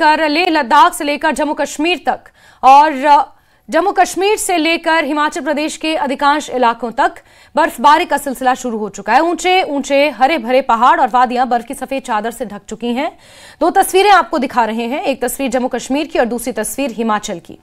लेकर लेह लद्दाख से लेकर जम्मू कश्मीर तक और जम्मू कश्मीर से लेकर हिमाचल प्रदेश के अधिकांश इलाकों तक बर्फबारी का सिलसिला शुरू हो चुका है। ऊंचे ऊंचे हरे भरे पहाड़ और वादियां बर्फ की सफेद चादर से ढक चुकी हैं। दो तस्वीरें आपको दिखा रहे हैं, एक तस्वीर जम्मू कश्मीर की और दूसरी तस्वीर हिमाचल की।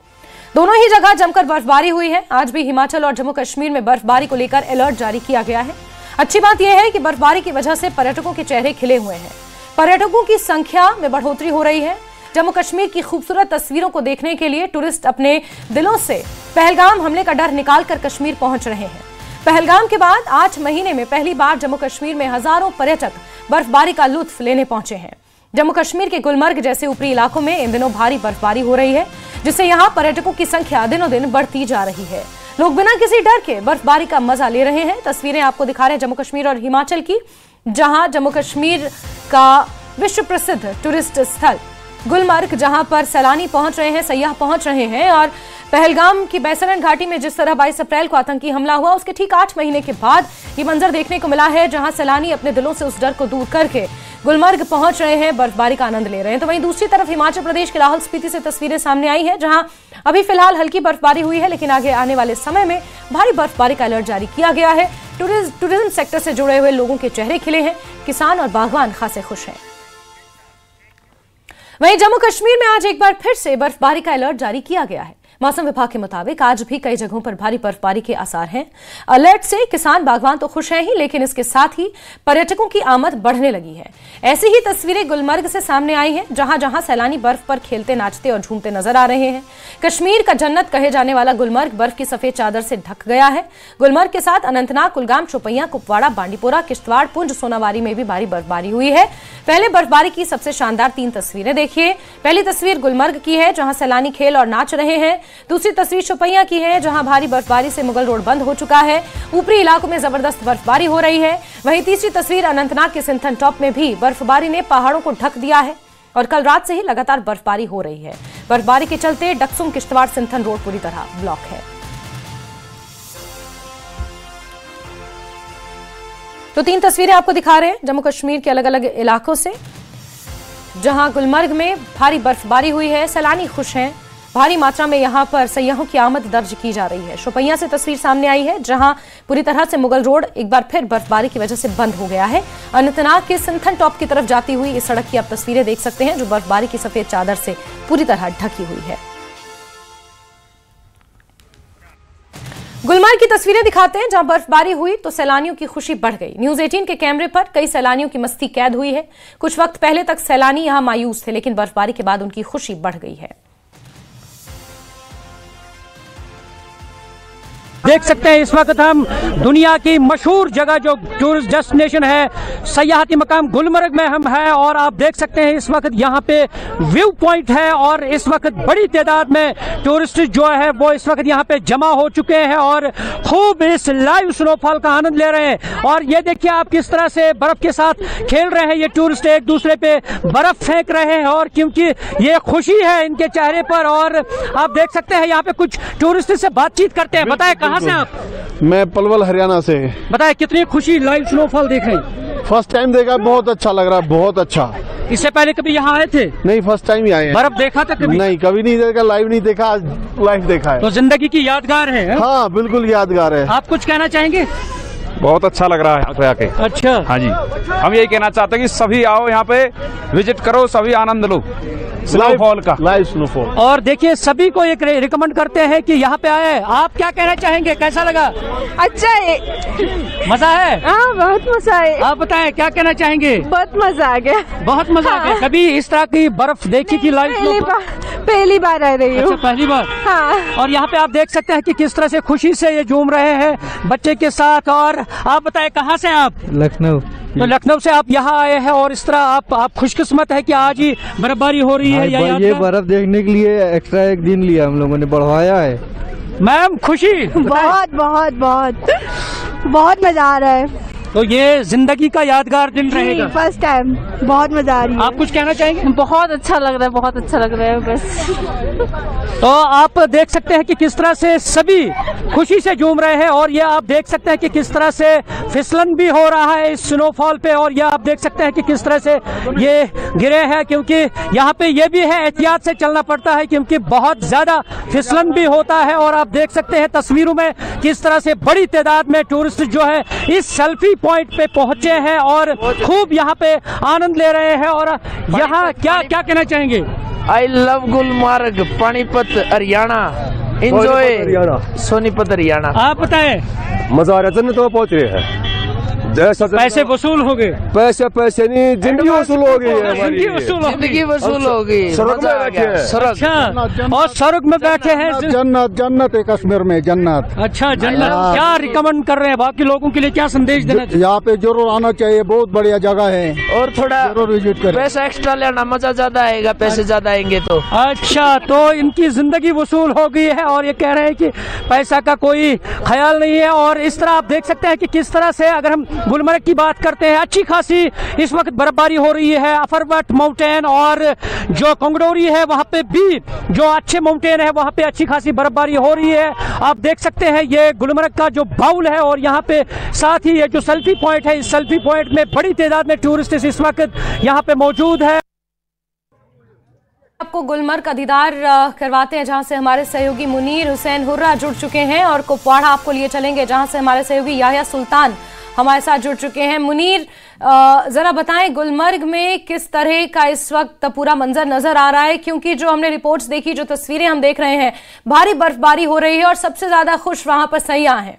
दोनों ही जगह जमकर बर्फबारी हुई है। आज भी हिमाचल और जम्मू कश्मीर में बर्फबारी को लेकर अलर्ट जारी किया गया है। अच्छी बात यह है कि बर्फबारी की वजह से पर्यटकों के चेहरे खिले हुए हैं। पर्यटकों की संख्या में बढ़ोतरी हो रही है। जम्मू कश्मीर की खूबसूरत तस्वीरों को देखने के लिए टूरिस्ट अपने दिलों से पहलगाम हमले का डर निकालकर कश्मीर पहुंच रहे हैं। पहलगाम के बाद 8 महीने में पहली बार जम्मू कश्मीर में हजारों पर्यटक बर्फबारी का लुत्फ लेने पहुंचे हैं। जम्मू कश्मीर के गुलमर्ग जैसे ऊपरी इलाकों में इन दिनों भारी बर्फबारी हो रही है, जिससे यहां पर्यटकों की संख्या दिनों दिन बढ़ती जा रही है। लोग बिना किसी डर के बर्फबारी का मजा ले रहे हैं। तस्वीरें आपको दिखा रहे हैं जम्मू कश्मीर और हिमाचल की, जहां जम्मू कश्मीर का विश्व प्रसिद्ध टूरिस्ट स्थल गुलमर्ग, जहां पर सैलानी पहुंच रहे हैं, सयाह पहुंच रहे हैं। और पहलगाम की बैसरन घाटी में जिस तरह 22 अप्रैल को आतंकी हमला हुआ, उसके ठीक 8 महीने के बाद ये मंजर देखने को मिला है, जहां सैलानी अपने दिलों से उस डर को दूर करके गुलमर्ग पहुंच रहे हैं, बर्फबारी का आनंद ले रहे हैं। तो वहीं दूसरी तरफ हिमाचल प्रदेश के लाहौल स्पीति से तस्वीरें सामने आई हैं, जहां अभी फिलहाल हल्की बर्फबारी हुई है, लेकिन आगे आने वाले समय में भारी बर्फबारी का अलर्ट जारी किया गया है। टूरिज्म सेक्टर से जुड़े हुए लोगों के चेहरे खिले हैं। किसान और बागवान खासे खुश हैं। वहीं जम्मू कश्मीर में आज एक बार फिर से बर्फबारी का अलर्ट जारी किया गया है। मौसम विभाग के मुताबिक आज भी कई जगहों पर भारी बर्फबारी के आसार हैं। अलर्ट से किसान बागवान तो खुश हैं ही, लेकिन इसके साथ ही पर्यटकों की आमद बढ़ने लगी है। ऐसी ही तस्वीरें गुलमर्ग से सामने आई हैं, जहां जहां सैलानी बर्फ पर खेलते, नाचते और झूमते नजर आ रहे हैं। कश्मीर का जन्नत कहे जाने वाला गुलमर्ग बर्फ की सफेद चादर से ढक गया है। गुलमर्ग के साथ अनंतनाग, कुलगाम, शोपियां, कुपवाड़ा, बांडीपोरा, किश्तवाड़, पुंछ, सोनावारी में भी भारी बर्फबारी हुई है। पहले बर्फबारी की सबसे शानदार 3 तस्वीरें देखिए। पहली तस्वीर गुलमर्ग की है, जहां सैलानी खेल और नाच रहे हैं। दूसरी तस्वीर शोपियां की है, जहां भारी बर्फबारी से मुगल रोड बंद हो चुका है। ऊपरी इलाकों में जबरदस्त बर्फबारी हो रही है। वहीं तीसरी तस्वीर अनंतनाग के सिंथन टॉप में भी बर्फबारी ने पहाड़ों को ढक दिया है और कल रात से ही लगातार बर्फबारी हो रही है। बर्फबारी के चलते डक्सुम, किश्तवाड़, सिंथन रोड पूरी तरह ब्लॉक है। तो 3 तस्वीरें आपको दिखा रहे हैं जम्मू कश्मीर के अलग अलग इलाकों से, जहां गुलमर्ग में भारी बर्फबारी हुई है। सैलानी खुश हैं। भारी मात्रा में यहां पर सयाहों की आमद दर्ज की जा रही है। शोपियां से तस्वीर सामने आई है, जहां पूरी तरह से मुगल रोड एक बार फिर बर्फबारी की वजह से बंद हो गया है। अनंतनाग के सिंथन टॉप की तरफ जाती हुई इस सड़क की आप तस्वीरें देख सकते हैं, जो बर्फबारी की सफेद चादर से पूरी तरह ढकी हुई है। गुलमर्ग की तस्वीरें दिखाते हैं, जहां बर्फबारी हुई तो सैलानियों की खुशी बढ़ गई। न्यूज 18 के कैमरे पर कई सैलानियों की मस्ती कैद हुई है। कुछ वक्त पहले तक सैलानी यहां मायूस थे, लेकिन बर्फबारी के बाद उनकी खुशी बढ़ गई है। देख सकते हैं इस वक्त हम दुनिया की मशहूर जगह जो टूरिस्ट डेस्टिनेशन है, सयाहती मकाम गुलमर्ग में हम हैं। और आप देख सकते हैं इस वक्त यहाँ पे व्यू पॉइंट है और इस वक्त बड़ी तादाद में टूरिस्ट जो है वो इस वक्त यहाँ पे जमा हो चुके हैं और खूब इस लाइव स्नोफॉल का आनंद ले रहे हैं। और ये देखिए आप किस तरह से बर्फ के साथ खेल रहे हैं। ये टूरिस्ट एक दूसरे पे बर्फ फेंक रहे हैं और क्योंकि ये खुशी है इनके चेहरे पर। और आप देख सकते हैं यहाँ पे कुछ टूरिस्ट से बातचीत करते हैं। बताए कहाँ से आप? मैं पलवल हरियाणा से। बताए कितनी खुशी लाइव स्नोफॉल देख रहे हैं? फर्स्ट टाइम देखा, बहुत अच्छा लग रहा है, बहुत अच्छा। इससे पहले कभी यहाँ आए थे? नहीं, फर्स्ट टाइम ही आए हैं। बर्फ देखा था कभी? नहीं, कभी नहीं देखा, लाइव नहीं देखा, आज लाइव देखा है। तो जिंदगी की यादगार है? हाँ, बिल्कुल यादगार है। आप कुछ कहना चाहेंगे? बहुत अच्छा लग रहा है यहाँ पे आके। अच्छा। हाँ जी, हम यही कहना चाहते हैं कि सभी आओ यहाँ पे, विजिट करो, सभी आनंद लो स्नोफॉल का, लाइव स्नोफॉल। और देखिए सभी को एक रिकमेंड करते हैं कि यहाँ पे आए। आप क्या कहना चाहेंगे, कैसा लगा? अच्छा है, मजा है? हाँ, बहुत मजा है। आप बताएं क्या कहना चाहेंगे? बहुत मजा आ गया। बहुत मजा आ गया। कभी इस तरह की बर्फ देखी थी लाइव? पहली बार आ रही हूँ। अच्छा, पहली बार? हाँ। और यहाँ पे आप देख सकते हैं कि किस तरह से खुशी से ये झूम रहे हैं बच्चे के साथ। और आप बताएं कहाँ से आप? लखनऊ। तो लखनऊ से आप यहाँ आए हैं और इस तरह आप खुशकिस्मत है कि आज ही बर्फबारी हो रही है। ये बर्फ देखने के लिए एक्स्ट्रा एक दिन लिया हम लोगों ने, बढ़वाया है। मैम खुशी? बहुत बहुत बहुत बहुत मजा आ रहा है। तो ये जिंदगी का यादगार दिन रहेगा। फर्स्ट टाइम बहुत मजा आ रही है। आप कुछ कहना चाहेंगे? बहुत अच्छा लग रहा है, बहुत अच्छा लग रहा है बस। तो आप देख सकते हैं कि किस तरह से सभी खुशी से झूम रहे हैं और ये आप देख सकते हैं कि किस तरह से फिसलन भी हो रहा है इस स्नोफॉल पे, और ये आप देख सकते हैं कि किस तरह से ये गिरे हैं, क्योंकि यहाँ पे ये भी है एहतियात से चलना पड़ता है क्योंकि बहुत ज्यादा फिसलन भी होता है। और आप देख सकते हैं तस्वीरों में किस तरह से बड़ी तादाद में टूरिस्ट जो है इस सेल्फी पॉइंट पे पहुंचे हैं और खूब यहाँ पे आनंद ले रहे हैं। और यहाँ क्या क्या कहना चाहेंगे? I love Gulmarg, Panipat Haryana, enjoy Sonipat Haryana. आप बताएं। मजा आ रहा है, जन्नत में पहुंच रहे हैं। पैसे वसूल हो गए? पैसे नहीं, जिंदगी वसूल हो गई है, जिंदगी वसूल हो गई। सड़क में बैठे हैं। अच्छा, और सड़क में बैठे हैं। जन्नत है कश्मीर में, जन्नत। अच्छा, जन्नत। क्या रिकमेंड कर रहे हैं बाकी लोगों के लिए, क्या संदेश देना चाहिए? यहाँ पे जरूर आना चाहिए, बहुत बढ़िया जगह है और थोड़ा जरूर विजिट करें। पैसा एक्स्ट्रा लेना, मजा ज्यादा आएगा, पैसे ज्यादा आएंगे तो। अच्छा, तो इनकी जिंदगी वसूल हो गई है और ये कह रहे हैं कि पैसा का कोई ख्याल नहीं है। और इस तरह आप देख सकते हैं कि किस तरह से अगर हम गुलमर्ग की बात करते हैं, अच्छी खासी इस वक्त बर्फबारी हो रही है। अफरवट माउंटेन और जो कंगडोरी है वहां पे भी जो अच्छे माउंटेन है वहां पे अच्छी खासी बर्फबारी हो रही है। आप देख सकते हैं ये गुलमर्ग का जो बाउल है और यहाँ पे साथ ही ये जो सेल्फी पॉइंट है, इस सेल्फी पॉइंट में बड़ी तादाद में टूरिस्ट इस वक्त यहाँ पे मौजूद है। आपको गुलमर्ग का दीदार करवाते हैं जहां से हमारे सहयोगी मुनीर हुसैन हुर्रा जुड़ चुके हैं, और कुपवाड़ा आपको लिए चलेंगे जहां से हमारे सहयोगी याह्या सुल्तान हमारे साथ जुड़ चुके हैं। मुनीर, जरा बताएं गुलमर्ग में किस तरह का इस वक्त पूरा मंजर नजर आ रहा है, क्योंकि जो हमने रिपोर्ट्स देखी, जो तस्वीरें हम देख रहे हैं, भारी बर्फबारी हो रही है और सबसे ज्यादा खुश वहां पर सयाह हैं।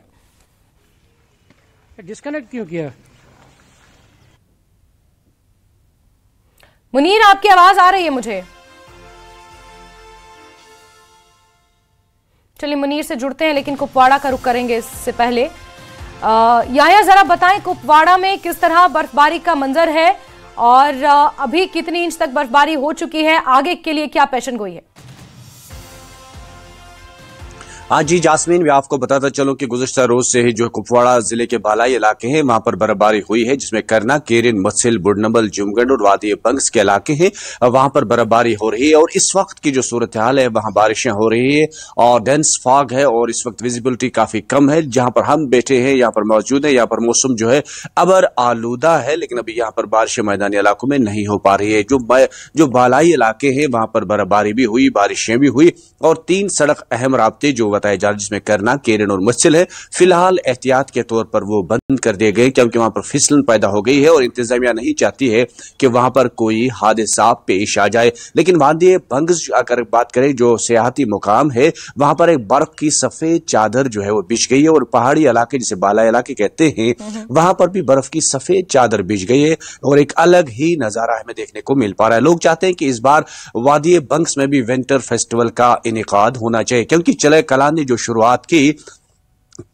डिस्कनेक्ट क्यों किया? मुनीर, आपकी आवाज आ रही है मुझे? चलिए मुनीर से जुड़ते हैं, लेकिन कुपवाड़ा का रुख करेंगे इससे पहले। याह्या, जरा बताएं कुपवाड़ा में किस तरह बर्फबारी का मंजर है और अभी कितनी इंच तक बर्फबारी हो चुकी है, आगे के लिए क्या पेशन गोई है? हाँ जी जास्मीन, मैं आपको बताता चलूं कि गुज़श्ता रोज से ही जो कुपवाड़ा जिले के बालाई इलाके हैं वहां पर बर्फबारी हुई है, जिसमें करना, केरिन, मत्सिल, बुढ़नबल, जुमगढ़ और वादी बंग्स के इलाके हैं, वहां पर बर्फबारी हो रही है। और इस वक्त की जो सूरत हाल है वहां बारिशें हो रही है और डेंस फॉग है और इस वक्त विजिबिलिटी काफी कम है। जहां पर हम बैठे हैं, यहाँ पर मौजूद है, यहाँ पर मौसम जो है अबर आलूदा है, लेकिन अभी यहाँ पर बारिशें मैदानी इलाकों में नहीं हो पा रही है। जो बालाई इलाके हैं वहां पर बर्फबारी भी हुई, बारिशें भी हुई और 3 सड़क अहम राब्ते जो बताए जा रहे, जिसमें करना, केरन और मत्सिल है, फिलहाल एहतियात के तौर पर वो बंद कर दिए गए क्योंकि वहां पर फिसलन पैदा हो गई है और इंतजामिया नहीं चाहती है कि वहां पर कोई हादसा पेश आ जाए। लेकिन वादी बंग्स अगर बात करें, जो सियाहती मुकाम है, वहां पर एक बर्फ की सफेद चादर जो है वो बिछ गई है और पहाड़ी इलाके जिसे बाला इलाके कहते हैं वहां पर भी बर्फ की सफेद चादर बिछ गई है और एक अलग ही नजारा हमें देखने को मिल पा रहा है। लोग चाहते हैं कि इस बार वादी बंग्स में भी विंटर फेस्टिवल का इनेकाद होना चाहिए, क्योंकि चले कलान ने जो शुरुआत की,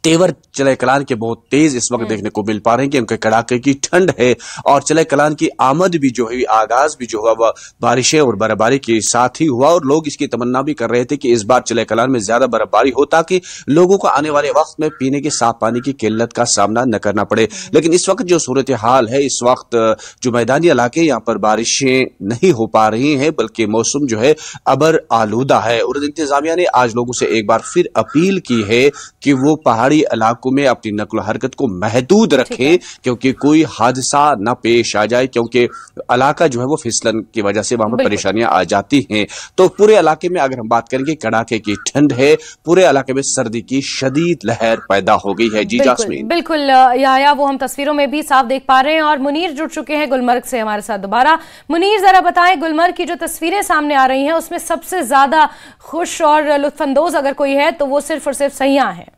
तेवर चले कलान के बहुत तेज इस वक्त देखने को मिल पा रहे हैं कि उनके कड़ाके की ठंड है और चले कलान की आमद भी जो है, आगाज भी जो हुआ वह बारिशें और बर्फबारी के साथ ही हुआ और लोग इसकी तमन्ना भी कर रहे थे कि इस बार चले कलान में ज्यादा बर्फबारी हो ताकि लोगों को आने वाले वक्त में पीने के साफ पानी की किल्लत का सामना न करना पड़े। लेकिन इस वक्त जो सूरत हाल है, इस वक्त जो मैदानी इलाके यहाँ पर बारिशें नहीं हो पा रही हैं, बल्कि मौसम जो है अबर आलूदा है और इंतजामिया ने आज लोगों से एक बार फिर अपील की है कि वो पहाड़ी इलाकों में अपनी नकल हरकत को महदूद रखें क्योंकि कोई हादसा न पेश आ जाए, क्योंकि इलाका जो है वो फिसलन की वजह से वहां पर परेशानियां आ जाती हैं। तो पूरे इलाके में अगर हम बात करेंगे, कड़ाके की ठंड है, पूरे इलाके में सर्दी की शदीद लहर पैदा हो गई है। जी जास्मीन, बिल्कुल याह्या, वो हम तस्वीरों में भी साफ देख पा रहे हैं और मुनीर जुड़ चुके हैं गुलमर्ग से हमारे साथ दोबारा। मुनीर, जरा बताएं गुलमर्ग की जो तस्वीरें सामने आ रही हैं उसमें सबसे ज्यादा खुश और लुत्फानंदोज अगर कोई है तो वो सिर्फ और सिर्फ सयाह हैं।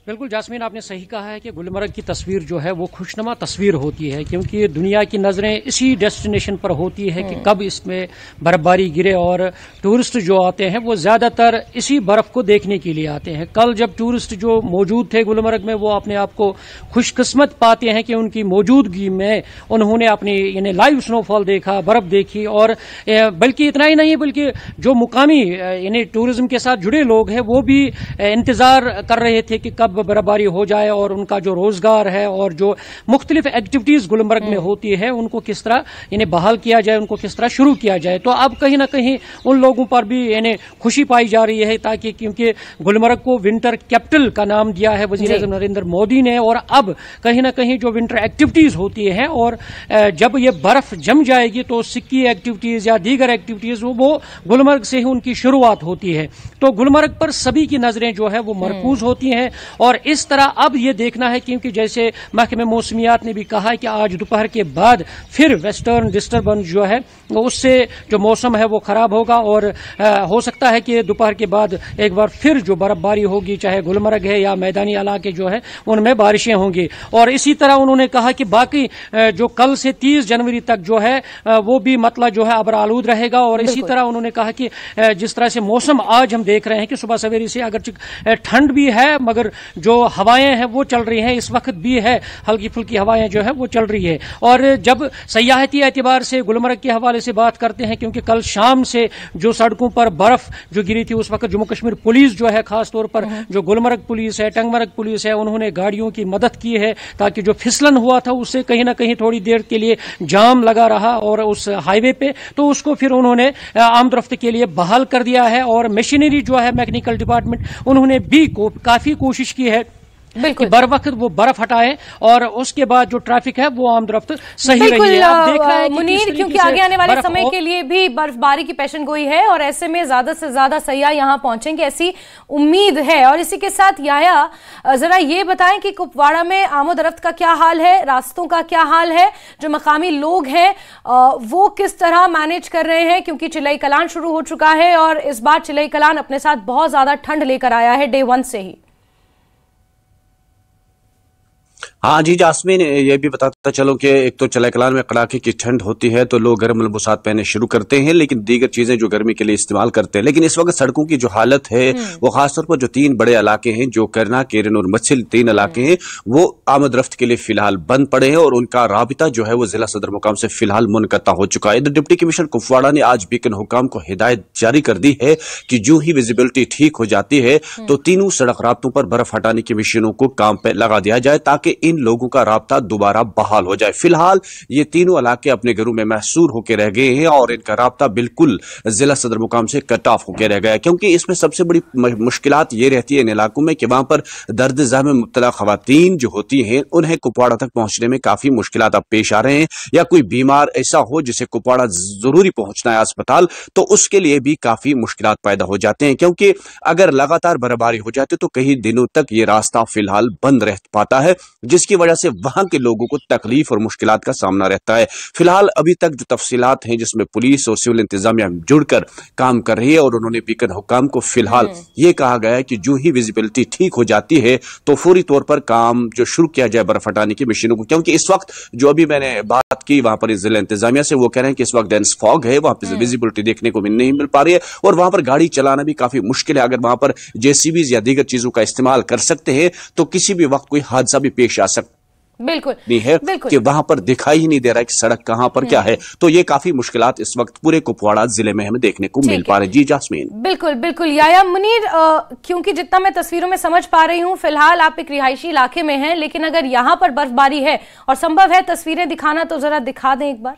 बिल्कुल जास्मीन, आपने सही कहा है कि गुलमर्ग की तस्वीर जो है वो खुशनुमा तस्वीर होती है, क्योंकि दुनिया की नज़रें इसी डेस्टिनेशन पर होती है कि कब इसमें बर्फबारी गिरे और टूरिस्ट जो आते हैं वो ज़्यादातर इसी बर्फ़ को देखने के लिए आते हैं। कल जब टूरिस्ट जो मौजूद थे गुलमर्ग में, वो अपने आप को खुशकिस्मत पाते हैं कि उनकी मौजूदगी में उन्होंने अपनी यानी लाइव स्नोफॉल देखा, बर्फ़ देखी और बल्कि इतना ही नहीं, बल्कि जो मुकामी यानी टूरिज्म के साथ जुड़े लोग हैं वो भी इंतज़ार कर रहे थे कि कब अब बर्फबारी हो जाए और उनका जो रोजगार है और जो मुख्तलिफ एक्टिविटीज गुलमर्ग में होती है उनको किस तरह इन्हें बहाल किया जाए, उनको किस तरह शुरू किया जाए। तो अब कहीं ना कहीं उन लोगों पर भी इन्हें खुशी पाई जा रही है, ताकि क्योंकि गुलमर्ग को विंटर कैपिटल का नाम दिया है वज़ीर आज़म नरेंद्र मोदी ने, और अब कहीं ना कहीं जो विंटर एक्टिविटीज होती है और जब ये बर्फ जम जाएगी तो सिक्की एक्टिविटीज या दीगर एक्टिविटीज वो गुलमर्ग से ही उनकी शुरुआत होती है। तो गुलमर्ग पर सभी की नजरें जो है वो मरकूज होती हैं और इस तरह अब ये देखना है, क्योंकि जैसे महकमे मौसमियात ने भी कहा है कि आज दोपहर के बाद फिर वेस्टर्न डिस्टर्बेंस जो है उससे जो मौसम है वो खराब होगा और हो सकता है कि दोपहर के बाद एक बार फिर जो बर्फबारी होगी, चाहे गुलमर्ग है या मैदानी इलाके जो है उनमें बारिशें होंगी। और इसी तरह उन्होंने कहा कि बाकी जो कल से 30 जनवरी तक जो है वो भी मतलब जो है अबर आलूद रहेगा। और इसी तरह उन्होंने कहा कि जिस तरह से मौसम आज हम देख रहे हैं कि सुबह सवेरे से अगर ठंड भी है मगर जो हवाएं हैं वो चल रही हैं, इस वक्त भी है हल्की फुल्की हवाएं जो है वो चल रही है। और जब सयाहती एतबार से गुलमर्ग के हवाले से बात करते हैं, क्योंकि कल शाम से जो सड़कों पर बर्फ जो गिरी थी उस वक्त जम्मू कश्मीर पुलिस जो है, खासतौर पर जो गुलमर्ग पुलिस है, टंगमर्ग पुलिस है, उन्होंने गाड़ियों की मदद की है ताकि जो फिसलन हुआ था उससे कहीं ना कहीं थोड़ी देर के लिए जाम लगा रहा और उस हाईवे पे, तो उसको फिर उन्होंने आमदरफ्त के लिए बहाल कर दिया है। और मशीनरी जो है मैकेनिकल डिपार्टमेंट उन्होंने भी काफी कोशिश की है कि बर वक्त वो बर्फ हटाएं और उसके बाद जो ट्रैफिक है वो आमदरफ्त सही रही है। आप देख रहे हैं मुनीर, क्योंकि आगे आने वाले समय के लिए भी बर्फबारी की पेशन गोई है और ऐसे में ज्यादा से ज्यादा सयाह यहाँ पहुंचेंगे ऐसी उम्मीद है। और इसी के साथ याया जरा ये बताएं कि कुपवाड़ा में आमदरफ्त का क्या हाल है, रास्तों का क्या हाल है, जो मकामी लोग हैं वो किस तरह मैनेज कर रहे हैं, क्योंकि चिलई कलान शुरू हो चुका है और इस बार चिलई कलान अपने साथ बहुत ज्यादा ठंड लेकर आया है डे 1 से ही। हाँ जी जास्मीन, ये भी बताता चलो कि एक तो चिलई कलान में कड़ाके की ठंड होती है तो लोग गर्म मलबूसात पहने शुरू करते हैं, लेकिन दीगर चीजें जो गर्मी के लिए इस्तेमाल करते हैं। लेकिन इस वक्त सड़कों की जो हालत है वो खासतौर पर जो 3 बड़े इलाके हैं, जो करना, केरन और मछिल 3 इलाके हैं, वो आमदरफ्त के लिए फिलहाल बंद पड़े हैं और उनका राबिता जो है वो जिला सदर मुकाम से फिलहाल मुनक़ता हो चुका है। इधर डिप्टी कमिश्नर कुपवाड़ा ने आज बीकन हुकाम को हिदायत जारी कर दी है कि जो ही विजिबिलिटी ठीक हो जाती है तो तीनों सड़क राब्तों पर बर्फ हटाने की मशीनों को काम पे लगा दिया जाए ताकि इन लोगों का राब्ता दोबारा बहाल हो जाए। फिलहाल ये तीनों इलाके अपने घरों में महसूर होकर रह गए हैं और इनका राब्ता बिल्कुल जिला सदर मुकाम से कट ऑफ होकर रह गया है, क्योंकि इसमें सबसे बड़ी मुश्किलात ये रहती है इन इलाकों में कि वहां पर दर्द ज़ाह में मुब्तला खवातीन जो होती हैं उन्हें कुपवाड़ा तक पहुंचने में काफी मुश्किलात अब पेश आ रहे हैं, या कोई बीमार ऐसा हो जिसे कुपवाड़ा जरूरी पहुंचना है अस्पताल, तो उसके लिए भी काफी मुश्किलात पैदा हो जाते हैं, क्योंकि अगर लगातार बर्फबारी हो जाती तो कई दिनों तक ये रास्ता फिलहाल बंद रह पाता है, जिसकी वजह से वहां के लोगों को तकलीफ और मुश्किलात का सामना रहता है। फिलहाल अभी तक जो तफसीलात हैं जिसमें पुलिस और सिविल इंतजामिया जुड़कर काम कर रही है और उन्होंने बीकन हुकाम को फिलहाल ये कहा गया है कि जो ही विजिबिलिटी ठीक हो जाती है तो फौरी तौर पर काम जो शुरू किया जाए बर्फ हटाने की मशीनों को, क्योंकि इस वक्त जो अभी मैंने बात की वहां पर जिला इंतजामिया से, वो कह रहे हैं कि इस वक्त डेंस फॉग है, वहां पर विजिबिलिटी देखने को नहीं मिल पा रही है और वहां पर गाड़ी चलाना भी काफी मुश्किल है। अगर वहां पर जेसीबीज या दीगर चीजों का इस्तेमाल कर सकते हैं तो किसी भी वक्त कोई हादसा भी पेश आ सकता बिल्कुल है कि वहां पर दिखाई ही नहीं दे रहा है कि सड़क कहां पर क्या है। तो ये काफी मुश्किलात इस वक्त पूरे कुपवाड़ा जिले में हमें देखने को मिल पा रहे। जी जास्मीन, बिल्कुल बिल्कुल याया। मुनीर, क्योंकि जितना मैं तस्वीरों में समझ पा रही हूं फिलहाल आप एक रिहायशी इलाके में हैं, लेकिन अगर यहां पर बर्फबारी है और संभव है तस्वीरें दिखाना तो जरा दिखा दें एक बार।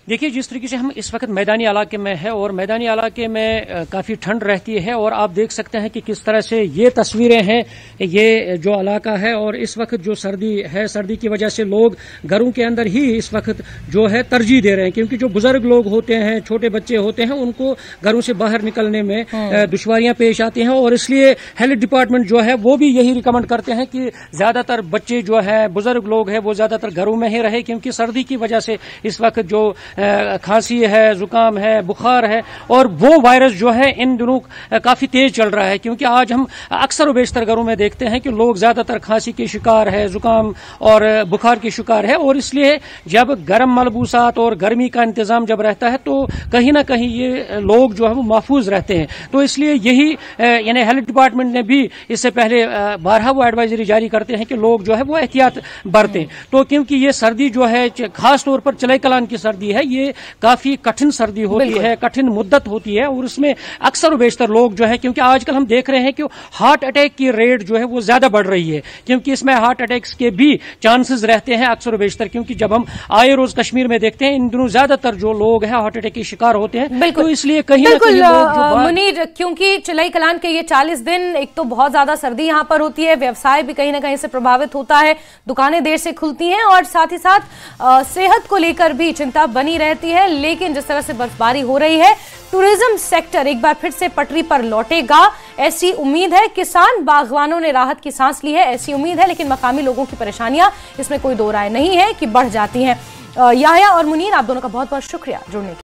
देखिए, जिस तरीके से हम इस वक्त मैदानी इलाके में है और मैदानी इलाके में काफ़ी ठंड रहती है और आप देख सकते हैं कि किस तरह से ये तस्वीरें हैं, ये जो इलाका है और इस वक्त जो सर्दी है, सर्दी की वजह से लोग घरों के अंदर ही इस वक्त जो है तरजीह दे रहे हैं, क्योंकि जो बुजुर्ग लोग होते हैं, छोटे बच्चे होते हैं, उनको घरों से बाहर निकलने में दुश्वारियां पेश आती हैं और इसलिए हेल्थ डिपार्टमेंट जो है वो भी यही रिकमेंड करते हैं कि ज्यादातर बच्चे जो है, बुजुर्ग लोग हैं, वो ज्यादातर घरों में ही रहे, क्योंकि सर्दी की वजह से इस वक्त जो खांसी है, जुकाम है, बुखार है और वो वायरस जो है इन दिनों काफी तेज चल रहा है, क्योंकि आज हम अक्सर बेशतर घरों में देखते हैं कि लोग ज्यादातर खांसी के शिकार है, जुकाम और बुखार के शिकार है और इसलिए जब गर्म मलबूसात और गर्मी का इंतजाम जब रहता है तो कहीं ना कहीं ये लोग जो है वो महफूज रहते हैं। तो इसलिए यही यानी हेल्थ डिपार्टमेंट ने भी इससे पहले बारहा वो एडवाइजरी जारी करते हैं कि लोग जो है वो एहतियात बरतें। तो क्योंकि ये सर्दी जो है खास तौर पर चिलई कलान की सर्दी है, ये काफी कठिन सर्दी होती है, कठिन मुद्दत होती है, और उसमें अक्सर बेशतर लोग जो है, क्योंकि आजकल हम देख रहे हैं कि हार्ट अटैक की रेट जो है वो ज्यादा बढ़ रही है, क्योंकि इसमें हार्ट अटैक्स के भी चांसेस रहते हैं अक्सर बेशतर, क्योंकि जब हम आए रोज कश्मीर में देखते हैं इन दिनों ज्यादातर जो लोग हैं हार्ट अटैक के शिकार होते हैं। तो इसलिए कहीं ना कहीं मुनीर, क्योंकि चिलई कलान के ये 40 दिन एक तो बहुत ज्यादा सर्दी यहाँ पर होती है, व्यवसाय भी कहीं ना कहीं से प्रभावित होता है, दुकानें देर से खुलती हैं और साथ ही साथ सेहत को लेकर भी चिंता बनी रहती है। लेकिन जिस तरह से बर्फबारी हो रही है, टूरिज्म सेक्टर एक बार फिर से पटरी पर लौटेगा, ऐसी उम्मीद है। किसान बागवानों ने राहत की सांस ली है, ऐसी उम्मीद है। लेकिन मकामी लोगों की परेशानियां, इसमें कोई दो राय नहीं है कि बढ़ जाती हैं। याह्या और मुनीर, आप दोनों का बहुत बहुत शुक्रिया जुड़ने के लिए।